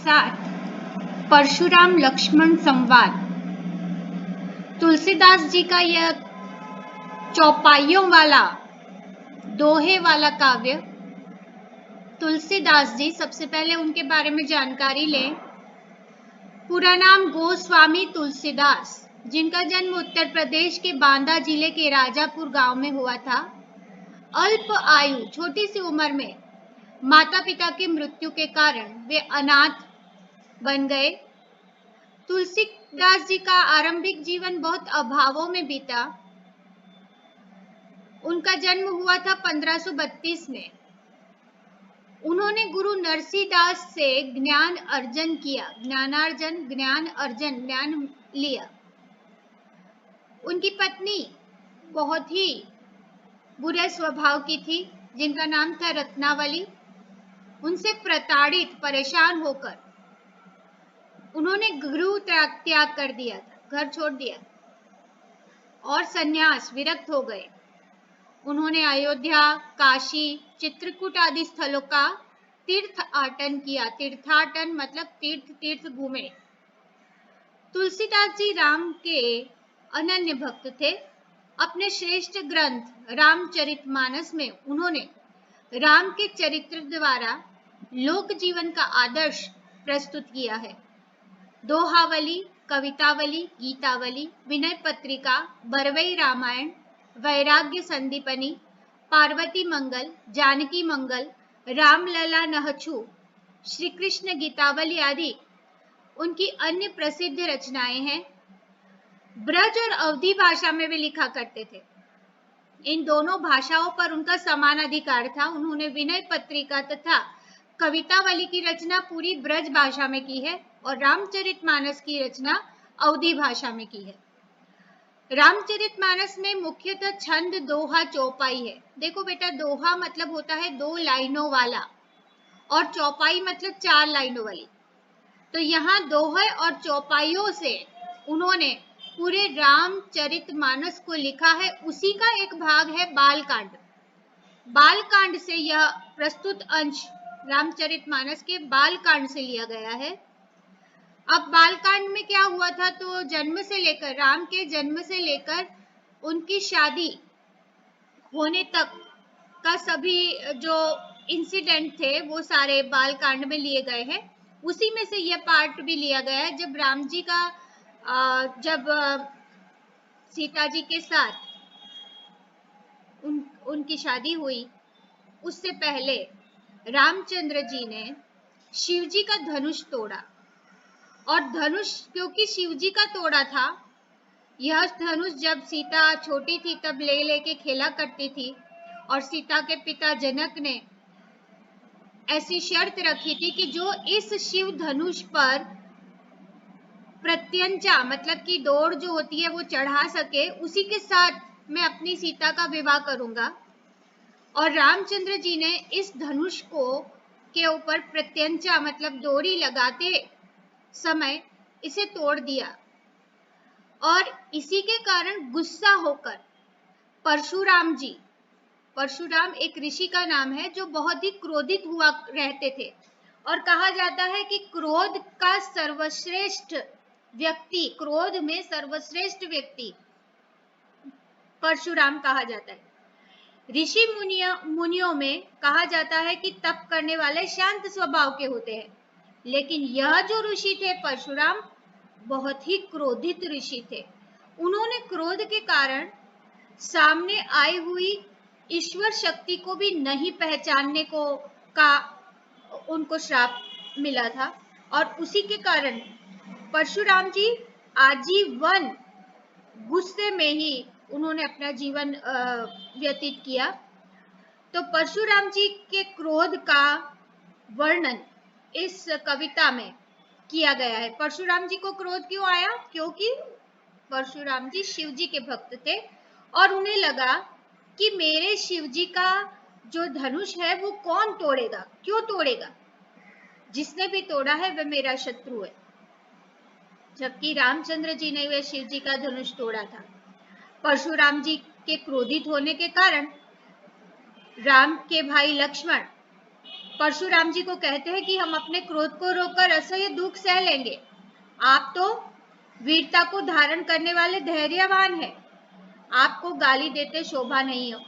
साथ परशुराम लक्ष्मण संवाद। तुलसीदास जी का यह चौपाइयों वाला दोहे वाला काव्य। तुलसीदास जी, सबसे पहले उनके बारे में जानकारी लें। पूरा नाम गोस्वामी तुलसीदास, जिनका जन्म उत्तर प्रदेश के बांदा जिले के राजापुर गांव में हुआ था। अल्प आयु, छोटी सी उम्र में माता पिता की मृत्यु के कारण वे अनाथ बन गए। तुलसीदास जी का आरंभिक जीवन बहुत अभावों में बीता। उनका जन्म हुआ था 1532 में। उन्होंने गुरु नरसीदास से ज्ञान अर्जन किया, ज्ञान लिया। उनकी पत्नी बहुत ही बुरे स्वभाव की थी, जिनका नाम था रत्नावली। उनसे प्रताड़ित, परेशान होकर उन्होंने गुरु त्याग कर दिया था, घर छोड़ दिया और संन्यास, विरक्त हो गए। उन्होंने अयोध्या, काशी, चित्रकूट आदि स्थलों का तीर्थाटन किया। तीर्थाटन मतलब तीर्थ घूमे। तुलसीदास जी राम के अनन्य भक्त थे। अपने श्रेष्ठ ग्रंथ रामचरितमानस में उन्होंने राम के चरित्र द्वारा लोक जीवन का आदर्श प्रस्तुत किया है। दोहावली, कवितावली, गीतावली, विनय पत्रिका, बरवई रामायण, वैराग्य संदीपनी, पार्वती मंगल, जानकी मंगल, रामलला नहछु, श्री कृष्ण गीतावली आदि उनकी अन्य प्रसिद्ध रचनाएं हैं। ब्रज और अवधी भाषा में वे लिखा करते थे। इन दोनों भाषाओं पर उनका समान अधिकार था। उन्होंने विनय पत्रिका तथा कवितावली की रचना पूरी ब्रज भाषा में की है और रामचरितमानस की रचना अवधी भाषा में की है। रामचरितमानस में मुख्यतः छंद, दोहा, चौपाई है। देखो बेटा, दोहा मतलब होता है 2 लाइनों वाला और चौपाई मतलब 4 लाइनों वाली। तो यहाँ दोहे और चौपाइयों से उन्होंने पूरे रामचरितमानस को लिखा है। उसी का एक भाग है बालकांड। बालकांड से यह प्रस्तुत अंश रामचरितमानस के बालकांड से लिया गया है। अब बालकांड में क्या हुआ था, तो राम के जन्म से लेकर उनकी शादी होने तक का सभी जो इंसिडेंट थे वो सारे बालकांड में लिए गए हैं। उसी में से यह पार्ट भी लिया गया है जब राम जी का जब सीता जी के साथ उनकी शादी हुई, उससे पहले रामचंद्र जी ने शिव जी का धनुष तोड़ा। और धनुष क्योंकि शिव जी का तोड़ा था, यह धनुष जब सीता छोटी थी तब ले लेके खेला करती थी और सीता के पिता जनक ने ऐसी शर्त रखी थी कि जो इस शिव धनुष पर प्रत्यंचा मतलब कि दौड़ जो होती है वो चढ़ा सके, उसी के साथ मैं अपनी सीता का विवाह करूंगा। और रामचंद्र जी ने इस धनुष को के ऊपर प्रत्यंचा मतलब डोरी लगाते समय इसे तोड़ दिया और इसी के कारण गुस्सा होकर परशुराम एक ऋषि का नाम है जो बहुत ही क्रोधित हुआ रहते थे। और कहा जाता है कि क्रोध में सर्वश्रेष्ठ व्यक्ति परशुराम कहा जाता है। ऋषि मुनियों में कहा जाता है कि तप करने वाले शांत स्वभाव के होते हैं, लेकिन यह जो ऋषि थे परशुराम बहुत ही क्रोधित ऋषि थे। उन्होंने क्रोध के कारण सामने आई हुई ईश्वर शक्ति को भी नहीं पहचानने का उनको श्राप मिला था और उसी के कारण परशुराम जी आजीवन गुस्से में ही उन्होंने अपना जीवन व्यतीत किया। तो परशुराम जी के क्रोध का वर्णन इस कविता में किया गया है। परशुराम जी को क्रोध क्यों आया? क्योंकि परशुराम जी शिव जी के भक्त थे और उन्हें लगा कि मेरे शिव जी का जो धनुष है वो कौन तोड़ेगा, क्यों तोड़ेगा? जिसने भी तोड़ा है वह मेरा शत्रु है। जबकि रामचंद्र जी ने वह शिव जी का धनुष तोड़ा था। परशुराम जी के क्रोधित होने के कारण राम के भाई लक्ष्मण परशुराम जी को कहते हैं कि हम अपने क्रोध को रोककर असह्य दुख सह लेंगे। आप तो वीरता को धारण करने वाले धैर्यवान हैं। आपको गाली देते शोभा नहीं हो।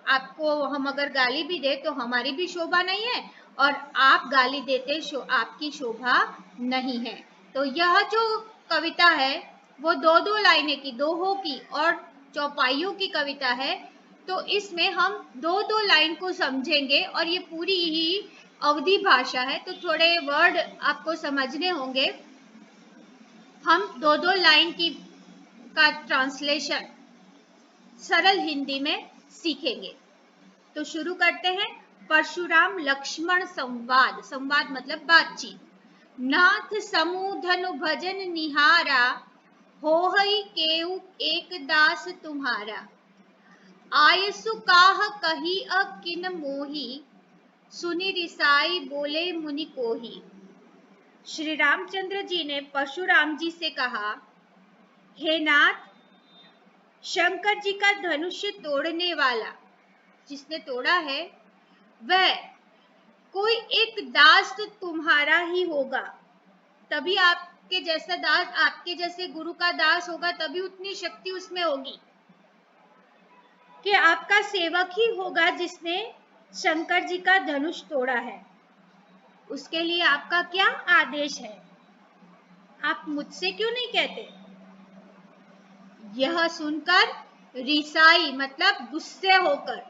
आपको हम अगर गाली भी दे तो हमारी भी शोभा नहीं है, और आप गाली देते आपकी शोभा नहीं है। तो यह जो कविता है वो दो लाइनें की, दोहों की और चौपाइयों की कविता है। तो इसमें हम दो लाइन को समझेंगे, और ये पूरी ही अवधी भाषा है तो थोड़े वर्ड आपको समझने होंगे। हम दो लाइन की का ट्रांसलेशन सरल हिंदी में सीखेंगे। तो शुरू करते हैं। परशुराम लक्ष्मण संवाद, संवाद मतलब बातचीत। नाथ समूह धनु भजन निहारा, होहई केउ एक दास तुम्हारा। आयसु काह कही किन मोही, सुनि रिसाई बोले मुनि कोही। श्री रामचंद्र जी ने परशुराम जी से कहा, हे नाथ, शंकर जी का धनुष तोड़ने वाला, जिसने तोड़ा है वह कोई एक दास तो तुम्हारा ही होगा। तभी आपके जैसा दास, आपके जैसे गुरु का दास होगा, तभी उतनी शक्ति उसमें होगी कि आपका सेवक ही होगा जिसने शंकर जी का धनुष तोड़ा है। उसके लिए आपका क्या आदेश है? आप मुझसे क्यों नहीं कहते? यह सुनकर रिसाई मतलब गुस्से होकर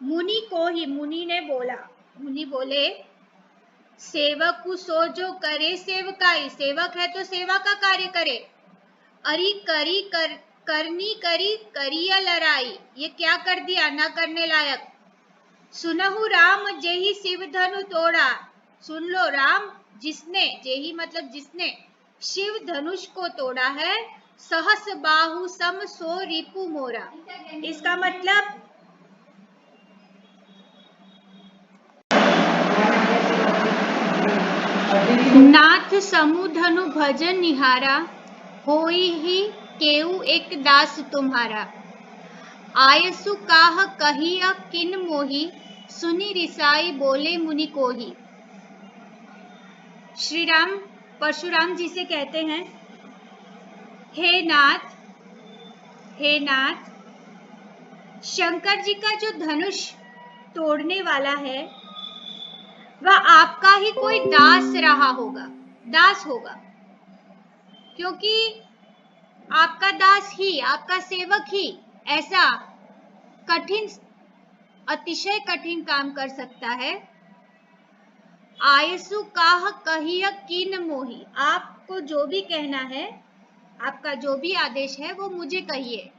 मुनि को ही, मुनि ने बोला, मुनि बोले, सेवक सो जो करे सेवकाई, सेवक है तो सेवा का कार्य करे। अरी करी करनी करी करिया लड़ाई, ये क्या कर दिया ना करने लायक। सुनहु राम जेहि शिव धनु तोड़ा, सुन लो राम जिसने, जेहि मतलब जिसने शिव धनुष को तोड़ा है। सहस बाहु सम सो रिपु मोरा, इसका मतलब नाथ समूह धनु भजन निहारा, होई ही केउ एक दास तुम्हारा। आयसु काह कही किन मोही, सुनि रिसाई बोले मुनि कोही। श्री राम परशुराम जी से कहते हैं, हे नाथ, हे नाथ, शंकर जी का जो धनुष तोड़ने वाला है वह आपका ही कोई दास रहा होगा, दास होगा, क्योंकि आपका दास ही, आपका सेवक ही ऐसा कठिन, अतिशय कठिन काम कर सकता है। आयसु काह कहिय किन मोही, आपको जो भी कहना है, आपका जो भी आदेश है वो मुझे कहिए,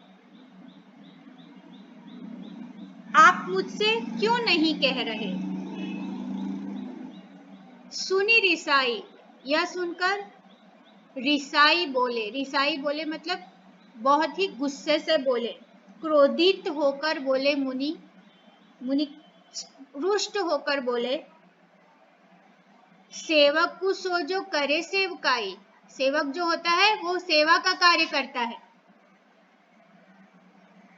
आप मुझसे क्यों नहीं कह रहे? सुनी रिसाई, यह सुनकर रिसाई बोले, रिसाई बोले मतलब बहुत ही गुस्से से बोले, क्रोधित होकर बोले मुनि, मुनि रुष्ट होकर बोले, सेवक को सो जो करे सेवकाई, सेवक जो होता है वो सेवा का कार्य करता है।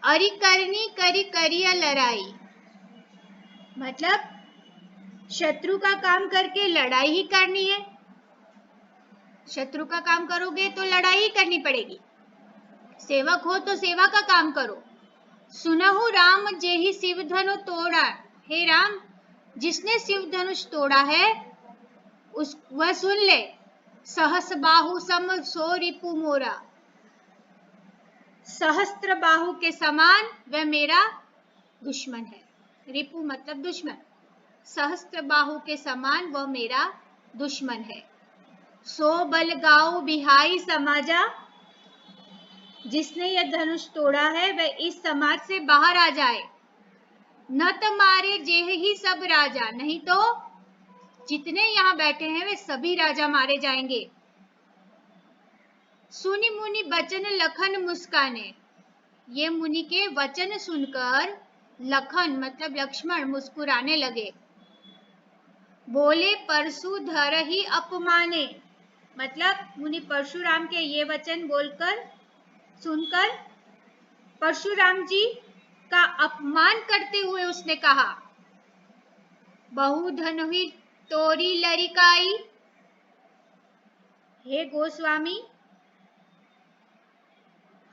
अरि करनी करी करिया लड़ाई, मतलब शत्रु का काम करके लड़ाई ही करनी है। शत्रु का काम करोगे तो लड़ाई ही करनी पड़ेगी। सेवक हो तो सेवा का काम करो। सुनहु राम जेहि शिव धनु तोड़ा, हे राम जिसने शिव धनुष तोड़ा है वह सुन ले। सहस बाहु सम सो रिपु मोरा, सहस्त्र बाहु के समान वह मेरा दुश्मन है। रिपु मतलब दुश्मन, सहस्त्र बाहु के समान वह मेरा दुश्मन है। सो बल गाओ बिहाई समाजा, जिसने यह धनुष तोड़ा है वह इस समाज से बाहर आ जाए। न तुम्हारे जेह ही सब राजा, नहीं तो जितने यहाँ बैठे हैं वे सभी राजा मारे जाएंगे। सुनि मुनि बचन लखन मुस्काने, ये मुनि के वचन सुनकर लखन मतलब लक्ष्मण मुस्कुराने लगे। बोले परशु धर ही अपमाने, मतलब मुनि परशुराम के ये वचन बोलकर सुनकर परशुराम जी का अपमान करते हुए उसने कहा, बहु धनुहि तोरी लरिकाई। हे गोस्वामी,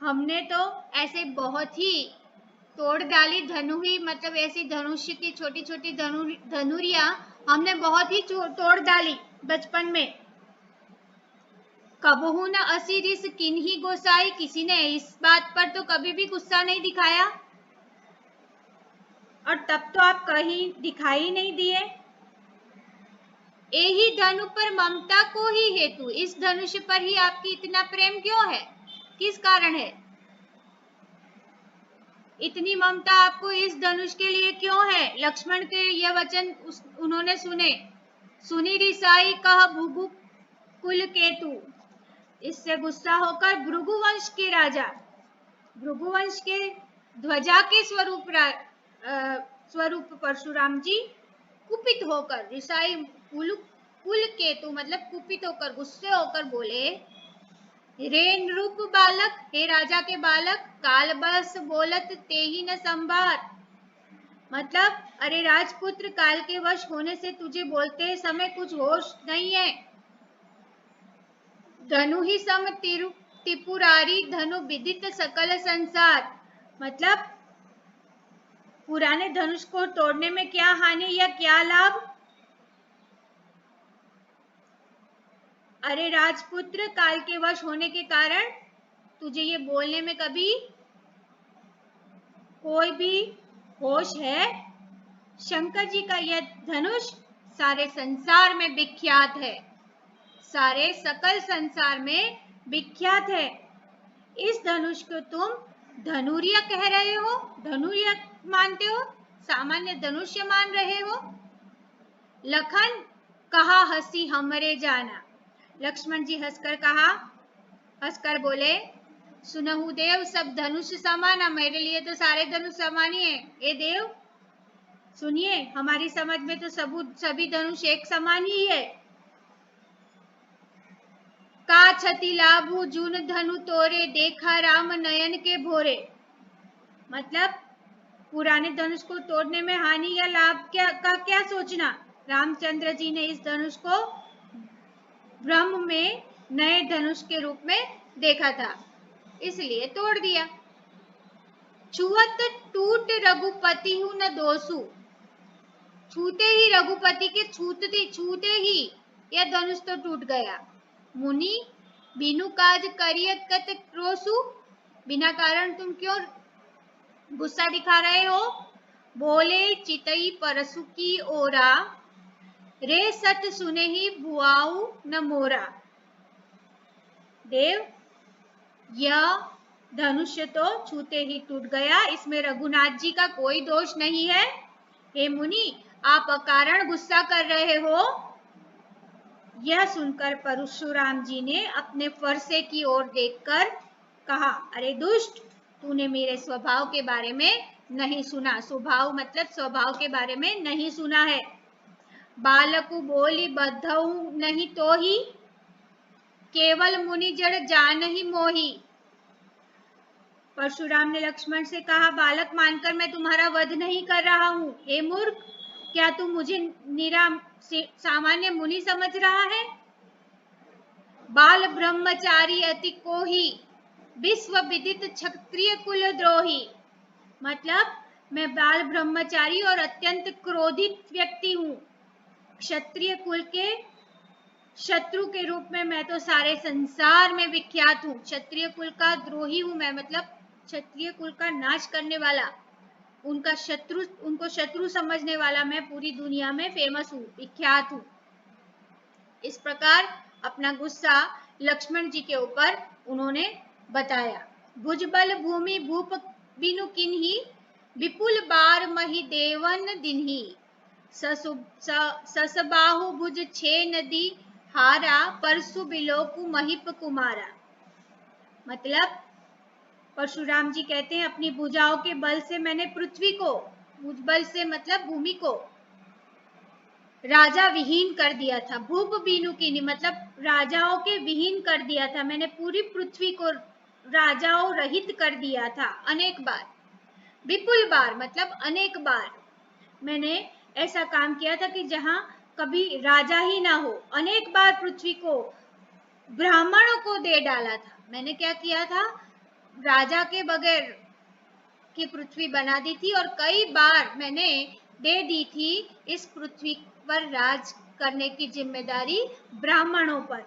हमने तो ऐसे बहुत ही तोड़ डाली। धनुहि मतलब ऐसी धनुष्य की छोटी छोटी धनुरिया हमने बहुत ही तोड़ डाली बचपन में। कबहू न असी रिस किन्ही गोसाई, किसी ने इस बात पर तो कभी भी गुस्सा नहीं दिखाया। और तब तो आप कहीं दिखाई नहीं दिए। यही धनु पर ममता को ही हेतु, इस धनुष पर ही आपकी इतना प्रेम क्यों है? किस कारण है? इतनी ममता आपको इस धनुष के लिए क्यों है? लक्ष्मण के यह वचन उन्होंने सुने। सुनी रिसाई कह भृगु कुल केतु, इससे गुस्सा होकर भृगुवंश के राजा, भृगुवंश के ध्वजा के स्वरूप परशुराम जी कुपित होकर, रिसाई कुल केतु मतलब कुपित होकर, गुस्से होकर बोले, रे नृप बालक, हे राजा के बालक, काल बस बोलत तेहि न संभार। मतलब अरे राजपुत्र, काल के वश होने से तुझे बोलते समय कुछ होश नहीं है। धनु ही सम त्रिपुरारी, धनु विदित सकल संसार। मतलब पुराने धनुष को तोड़ने में क्या हानि या क्या लाभ? अरे राजपुत्र, काल के वश होने के कारण तुझे ये बोलने में कभी कोई भी होश है? शंकर जी का यह धनुष सारे संसार में विख्यात है, सारे सकल संसार में विख्यात है। इस धनुष को तुम धनुरिया कह रहे हो, धनुरिया मानते हो, सामान्य धनुष्य मान रहे हो। लखन कहा हंसी हमरे जाना, लक्ष्मण जी हंसकर कहा, हंसकर बोले, सुनहु देव, सब धनुष समान है, मेरे लिए तो सारे धनुष समान ही है। ए देव सुनिए, हमारी समझ में तो सभी धनुष एक समान ही है। का छति लाभु जून धनु तोरे, देखा राम नयन के भोरे। मतलब पुराने धनुष को तोड़ने में हानि या लाभ का क्या सोचना? रामचंद्र जी ने इस धनुष को ब्रह्म में नए धनुष के रूप में देखा था, इसलिए तोड़ दिया। छुअत टूट रघुपति हूं न दोषु, छूते ही रघुपति के छूते ही यह धनुष तो टूट गया। मुनि बिनु काज करिय कत क्रोसु, बिना कारण तुम क्यों गुस्सा दिखा रहे हो? बोले चितई परसु की ओरा, रे सट सुने ही भुआऊ न मोरा। देव, यह धनुष्य तो छूते ही टूट गया, इसमें रघुनाथ जी का कोई दोष नहीं है। हे मुनि, आप अकारण गुस्सा कर रहे हो। यह सुनकर परशुराम जी ने अपने फरसे की ओर देखकर कहा, अरे दुष्ट, तूने मेरे स्वभाव के बारे में नहीं सुना। स्वभाव मतलब स्वभाव के बारे में नहीं सुना है। बालकु बोली बद्धऊ नहीं तो ही, केवल मुनि जड़ जान ही मोही। परशुराम ने लक्ष्मण से कहा, बालक मानकर मैं तुम्हारा वध नहीं कर रहा हूं। हे मूर्ख, क्या तू मुझे निरा सामान्य मुनि समझ रहा है? बाल ब्रह्मचारी अति कोही, विश्व विदित क्षत्रिय कुल द्रोही। मतलब मैं बाल ब्रह्मचारी और अत्यंत क्रोधित व्यक्ति हूँ। क्षत्रिय कुल के शत्रु के रूप में मैं तो सारे संसार में विख्यात हूँ। क्षत्रिय कुल का द्रोही हूँ मैं, मतलब क्षत्रिय कुल का नाश करने वाला, उनको शत्रु समझने वाला मैं पूरी दुनिया में फेमस हूँ, विख्यात हूँ। इस प्रकार अपना गुस्सा लक्ष्मण जी के ऊपर उन्होंने बताया। भुजबल भूमि भूप बिनु किन्ही, विपुल बार मही देवन दिन्ही। ससबाहु भुज छे नदी हारा, परसु बिलोकु महिप कुमारा। मतलब परशुराम जी कहते हैं, अपनी भुजाओं के बल से मैंने पृथ्वी को, भुजबल से मतलब भूमि को, राजा विहीन कर दिया था। भूप बीनु की मतलब राजाओं के विहीन कर दिया था। मैंने पूरी पृथ्वी को राजाओं रहित कर दिया था अनेक बार। विपुल बार मतलब अनेक बार मैंने ऐसा काम किया था कि जहां कभी राजा ही ना हो। अनेक बार पृथ्वी को ब्राह्मणों को दे डाला था। मैंने क्या किया था, राजा के बगैर की पृथ्वी बना दी थी और कई बार मैंने दे दी थी इस पृथ्वी पर राज करने की जिम्मेदारी ब्राह्मणों पर।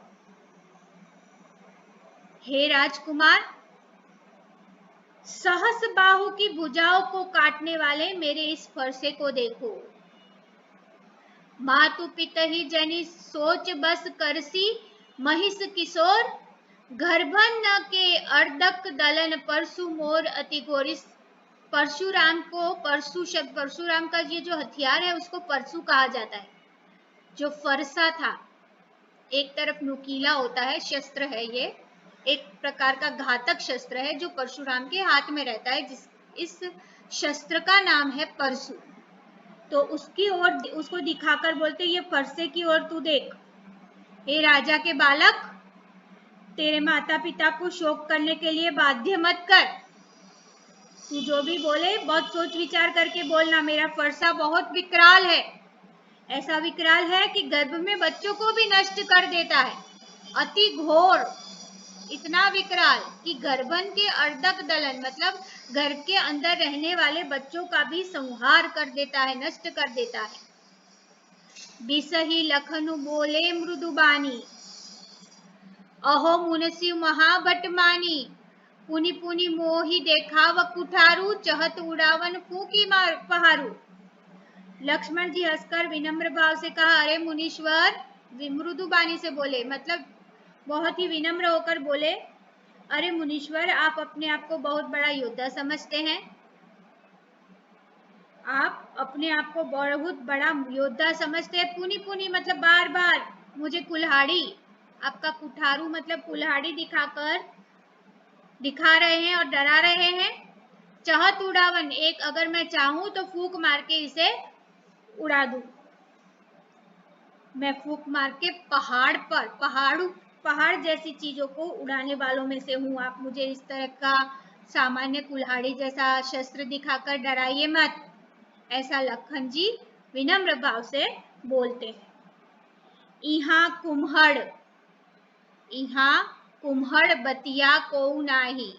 हे राजकुमार, सहस बाहु की भुजाओं को काटने वाले मेरे इस फरसे को देखो। मातु पितहि जनि सोच बस करसी, महिष किशोर गर्भन न के अर्धक दलन परशु मोर अति घोरिस। परशुराम को, परशु शब्द, परशुराम का ये जो हथियार है उसको परशु कहा जाता है। जो फरसा था, एक तरफ नुकीला होता है, शस्त्र है, ये एक प्रकार का घातक शस्त्र है जो परशुराम के हाथ में रहता है, इस शस्त्र का नाम है परशु। तो उसकी ओर, उसको दिखाकर बोलते, ये फरसे की ओर तू देख। हे राजा के बालक, तेरे माता पिता को शोक करने के लिए बाध्य मत कर। तू जो भी बोले बहुत सोच विचार करके बोलना। मेरा फरसा बहुत विकराल है, ऐसा विकराल है कि गर्भ में बच्चों को भी नष्ट कर देता है। अति घोर, इतना विकराल कि गर्भन के अर्धक दलन, मतलब गर्भ के अंदर रहने वाले बच्चों का भी संहार कर देता है, नष्ट कर देता है। बिसही लखनु बोले मृदुबानी, अहो मुनसी महाभट मानी। पुनि पुनि मोहि देखाव कुठारू, चहत उड़ावन फूकी मार पहारू। लक्ष्मण जी हंसकर विनम्र भाव से कहा, अरे मुनीश्वर, मृदुबानी से बोले, मतलब बहुत ही विनम्र होकर बोले, अरे मुनीश्वर, आप अपने आप को बहुत बड़ा योद्धा समझते हैं। आप अपने आप को बहुत बड़ा योद्धा समझते हैं। पुनि पुनि मतलब बार बार मुझे कुल्हाड़ी, आपका कुठारू मतलब कुल्हाड़ी दिखा रहे हैं और डरा रहे हैं। चाहत उड़ावन, एक अगर मैं चाहूं तो फूंक मार के इसे उड़ा दूं। मैं फूंक मार के पहाड़ जैसी चीजों को उड़ाने वालों में से हूं। आप मुझे इस तरह का सामान्य कुल्हाड़ी जैसा शस्त्र दिखाकर डराइए मत। ऐसा लखन जी विनम्र भाव से बोलते हैं। इहा कुम्हड़ बतिया को नाही,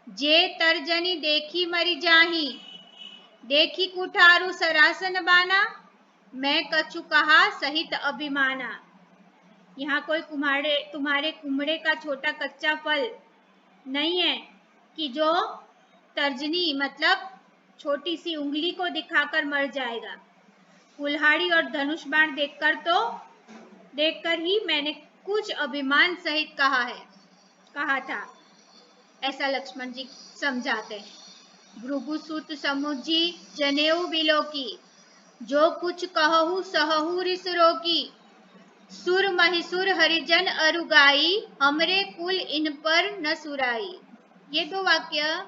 जे तर्जनी देखी मरी जाही। देखी कुठारू सरासन बाना, मैं कछु कहा सहित अभिमाना। यहाँ कोई तुम्हारे कुम्हड़े का छोटा कच्चा फल नहीं है कि जो तर्जनी मतलब छोटी सी उंगली को दिखाकर मर जाएगा। कुल्हाड़ी और धनुष बाण देखकर ही मैंने कुछ अभिमान सहित कहा था। ऐसा लक्ष्मण जी समझाते हैं। भृगुसुत समुझी जनेऊ बिलोकी, जो कुछ कहू सहू रिस रोकी। सुर महिसुर हरिजन अरुगाई, हमरे कुल इन पर न सुराई। ये दो वाक्य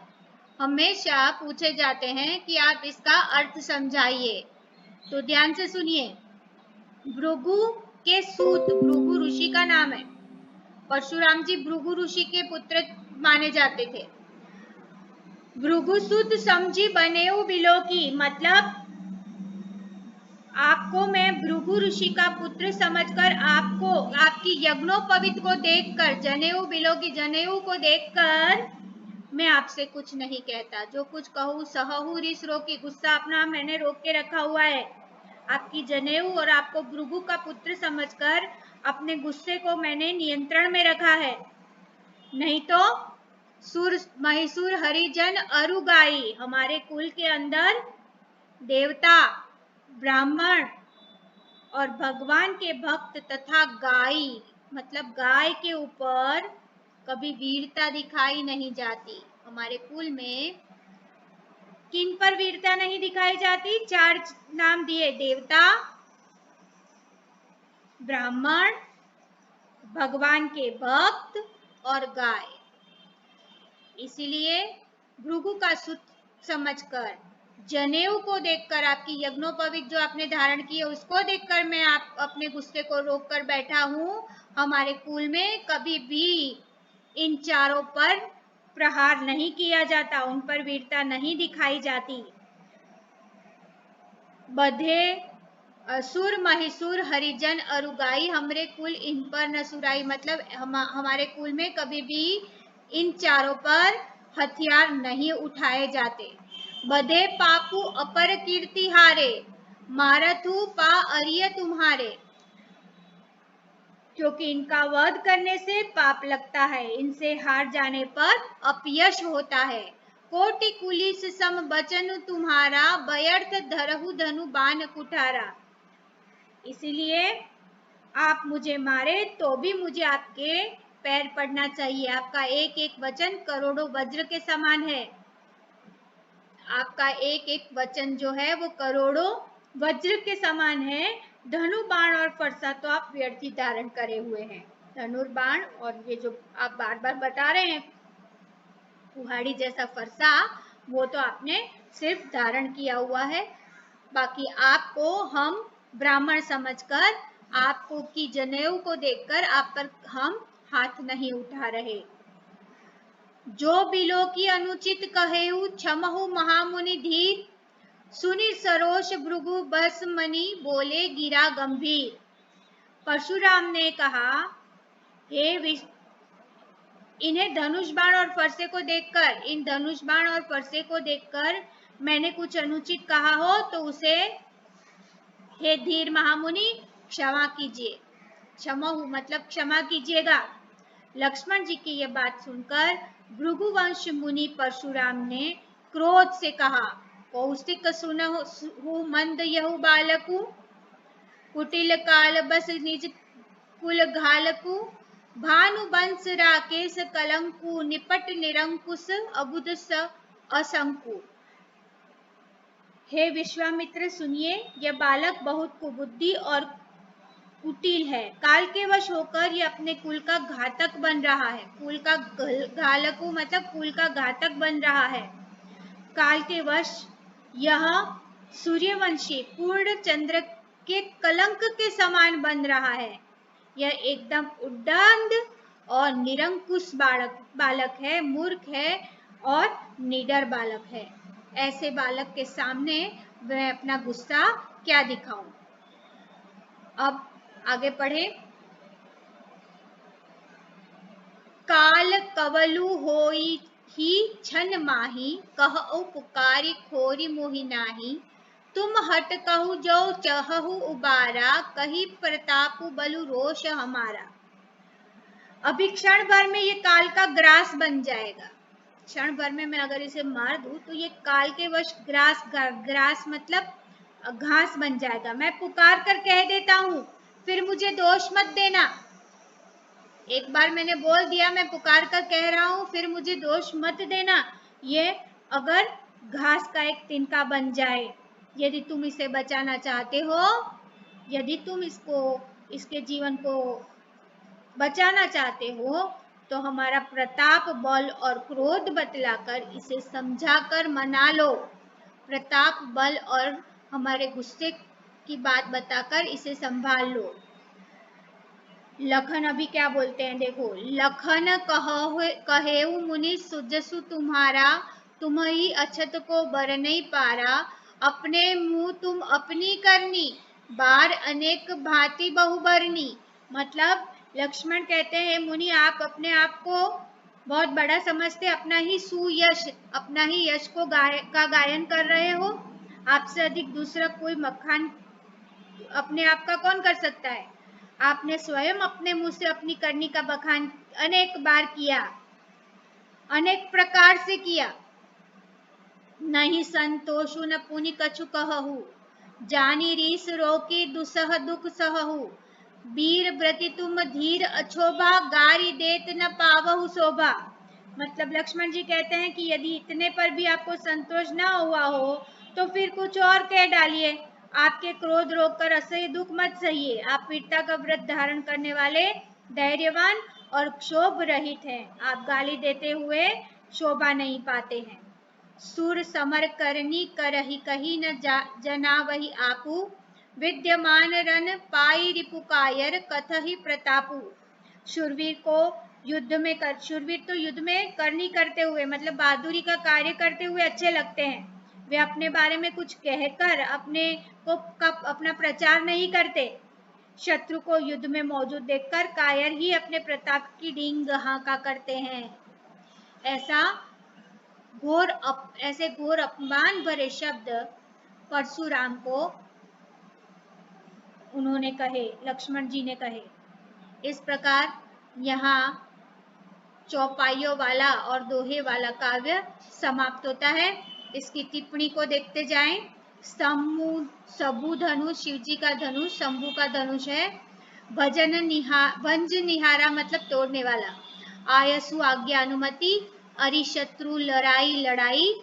हमेशा पूछे जाते हैं कि आप इसका अर्थ समझाइए, तो ध्यान से सुनिए। भृगु के सूत, भृगु ऋषि का नाम है। परशुराम जी भृगु ऋषि के पुत्र माने जाते थे। भृगुसुत समझी बनेऊ बिलोकी, मतलब आपको मैं भृगु ऋषि का पुत्र समझकर, आपको आपकी यज्ञोपवीत को देखकर, जनेऊ बिलोकी, जनेऊ को देखकर मैं आपसे कुछ नहीं कहता। जो कुछ कहूँ सहू रिस रोकी, गुस्सा अपना मैंने रोक के रखा हुआ है। आपकी जनेऊ और आपको भृगु का पुत्र समझकर अपने गुस्से को मैंने नियंत्रण में रखा है। नहीं तो सुर महिसुर हरिजन अरुगाई, हमारे कुल के अंदर देवता, ब्राह्मण और भगवान के भक्त तथा गाय, मतलब गाय के ऊपर कभी वीरता दिखाई नहीं जाती। हमारे कुल में किन पर वीरता नहीं दिखाई जाती? 4 नाम दिए, देवता, ब्राह्मण, भगवान के भक्त और गाय। इसीलिए भृगु का सुत समझकर, जनेऊ को देखकर, आपकी यज्ञोपवीत जो आपने धारण की है उसको देखकर मैं आप अपने गुस्से को रोक कर बैठा हूँ। हमारे कुल में कभी भी इन चारों पर प्रहार नहीं किया जाता, उन पर वीरता नहीं दिखाई जाती। बधे असुर महिषुर हरिजन अरुगाई, हमरे कुल इन पर न सुराई, मतलब हमारे कुल में कभी भी इन चारों पर हथियार नहीं उठाए जाते। बधे पापू अपर कीर्ति हारे, मारथू पा अरिय तुम्हारे, क्योंकि इनका वध करने से पाप लगता है, इनसे हार जाने पर अपयश होता है। कोटि कुलिस सम बचन तुम्हारा, व्यर्थ धरहु धनु बाण कुठारा। इसीलिए आप मुझे मारे तो भी मुझे आपके पैर पड़ना चाहिए। आपका एक एक वचन करोड़ों वज्र के समान है। आपका एक एक वचन जो है वो करोड़ों वज्र के समान है। धनु बाण और फरसा तो आप व्यर्थ ही धारण करे हुए हैं। धनुर्बाण और ये जो आप बार बार बता रहे हैं कुहाड़ी जैसा फरसा, वो तो आपने सिर्फ धारण किया हुआ है। बाकी आपको हम ब्राह्मण समझकर, आपको की जनेऊ को देखकर आप पर हम हाथ नहीं उठा रहे। जो बिलो की अनुचित कहेऊ, क्षमहु महामुनि धीर, सुनि सरोष भृगु बस मणि, बोले गिरा गंभीर। परशुराम ने कहा, हे इन्हें धनुष बाण और फरसे को देखकर, इन धनुष बाण और फरसे को देखकर मैंने कुछ अनुचित कहा हो तो उसे हे धीर महामुनि क्षमा कीजिए। क्षमहु मतलब क्षमा कीजिएगा। लक्ष्मण जी की यह बात सुनकर भृगुवंश मुनि परशुराम ने क्रोध से कहा, कौशिक सुनहु मंद यहु बालकु, कुटिल काल बस निज कुल घालकु, भानु बंस राकेश कलंकु, निपट निरंकुश अबुध स असंकु। हे विश्वामित्र सुनिए, यह बालक बहुत कुबुद्धि और कुटिल है। काल के वश होकर यह अपने कुल का घातक बन रहा है। कुल का घालकु मतलब कुल का घातक बन रहा है। काल के वश यह सूर्यवंशी पूर्ण चंद्र के कलंक के समान बन रहा है। यह एकदम उद्दंड और निरंकुश बालक है, मूर्ख है और निडर बालक है। ऐसे बालक के सामने मैं अपना गुस्सा क्या दिखाऊं। अब आगे पढ़े। काल कवलु होई ही छन माही, कहऊ पुकारी खोरी मोहि नाही, तुम हट कहू जो चहु उबारा, कही प्रताप बलु रोष हमारा। अभी क्षण भर में ये काल का ग्रास बन जाएगा। क्षण भर में मैं अगर इसे मार दूं तो ये काल के वश ग्रास मतलब घास बन जाएगा। मैं पुकार कर कह देता हूं, फिर मुझे दोष मत देना। एक बार मैंने बोल दिया, मैं पुकार कर कह रहा हूं, फिर मुझे दोष मत देना। ये अगर घास का एक तिनका बन जाए, यदि तुम इसे बचाना चाहते हो, यदि तुम इसके जीवन को बचाना चाहते हो, तो हमारा प्रताप बल और क्रोध बतलाकर इसे समझाकर मना लो। प्रताप बल और हमारे गुस्से की बात बताकर इसे संभाल लो। लखन अभी क्या बोलते हैं देखो। लखन कहेऊ मुनि सुजसु तुम्हारा, तुम ही अछत को बर नहीं पारा, अपने मुंह तुम अपनी करनी, बार अनेक भांति बहुबरनी। मतलब लक्ष्मण कहते हैं, मुनि आप अपने आप को बहुत बड़ा समझते, अपना ही सुयश, अपना ही यश को गायन कर रहे हो। आपसे अधिक दूसरा कोई मखान अपने आप का कौन कर सकता है। आपने स्वयं अपने मुंह से अपनी करनी का बखान अनेक बार किया, अनेक प्रकार से किया। नहीं संतोषु न पुनि कछु कहु, जानी रीस रोकी दुसह दुख सहु, वीर व्रति तुम धीर अछोभा, गारी देत न पावहु शोभा। मतलब लक्ष्मण जी कहते हैं कि यदि इतने पर भी आपको संतोष न हुआ हो तो फिर कुछ और कह डालिए। आपके क्रोध रोककर असह्य दुख मत सहिए। आप वीरता का व्रत धारण करने वाले धैर्यवान और क्षोभ रहित हैं। आप गाली देते हुए शोभा नहीं पाते हैं। सुर समर करनी करही कही न जना वही आपू, विद्यमान रन पाई रिपु कायर, कथहि प्रतापु। शूरवीर तो युद्ध में करनी करते हुए मतलब बहादुरी का कार्य करते हुए अच्छे लगते हैं, वे अपने बारे में कुछ कहकर अपना प्रचार नहीं करते। शत्रु को युद्ध में मौजूद देखकर कायर ही अपने प्रताप की डींग हाँका करते हैं। ऐसे घोर अपमान भरे शब्द परशुराम को उन्होंने कहे, लक्ष्मण जी ने कहे। इस प्रकार यहाँ चौपाइयों वाला और दोहे वाला काव्य समाप्त होता है। इसकी टिप्पणी को देखते जाएं। शंभु धनुष, शिव जी का धनुष शंभु का धनुष है। भंज निहारा मतलब तोड़ने वाला। आयसु आज्ञा अनुमति, अरिशत्रु लड़ाई लड़ाई,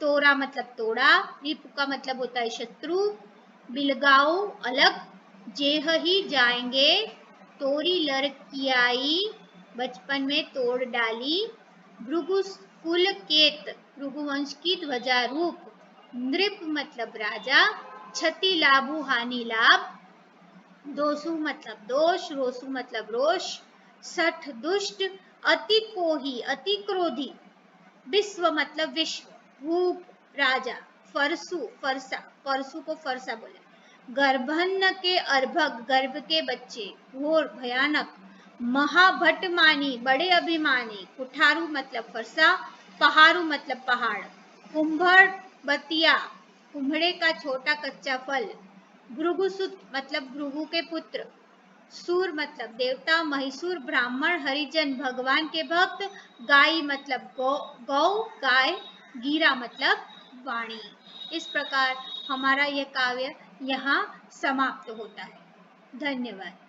तोरा मतलब तोड़ा, रिपु का मतलब होता है शत्रु, बिलगाओ अलग, जेह ही जाएंगे, तोरी लड़कियाई बचपन में तोड़ डाली, भृगु कुल केत भृगुवंश की ध्वजा रूप, नृप मतलब राजा, क्षति लाभु हानि लाभ, दोषु मतलब दोष, रोसु मतलब रोष, सठ दुष्ट, अति कोही अति क्रोधी, विश्व मतलब विश्व, भूप राजा, फरसु फरसा, परसु को फरसा बोले, गर्भन्न के अर्भक गर्भ के बच्चे, घोर भयानक, महाभटमानी बड़े अभिमानी, कुठारू मतलब फरसा, पहाड़ू मतलब पहाड़, कुंभर बतिया कुम्हड़े का छोटा कच्चा फल, भृगुसुत मतलब भृगु के पुत्र, सूर मतलब देवता, महिषूर ब्राह्मण हरिजन भगवान के भक्त, गाय मतलब गौ गाय, गीरा मतलब वाणी। इस प्रकार हमारा यह काव्य यहाँ समाप्त होता है। धन्यवाद।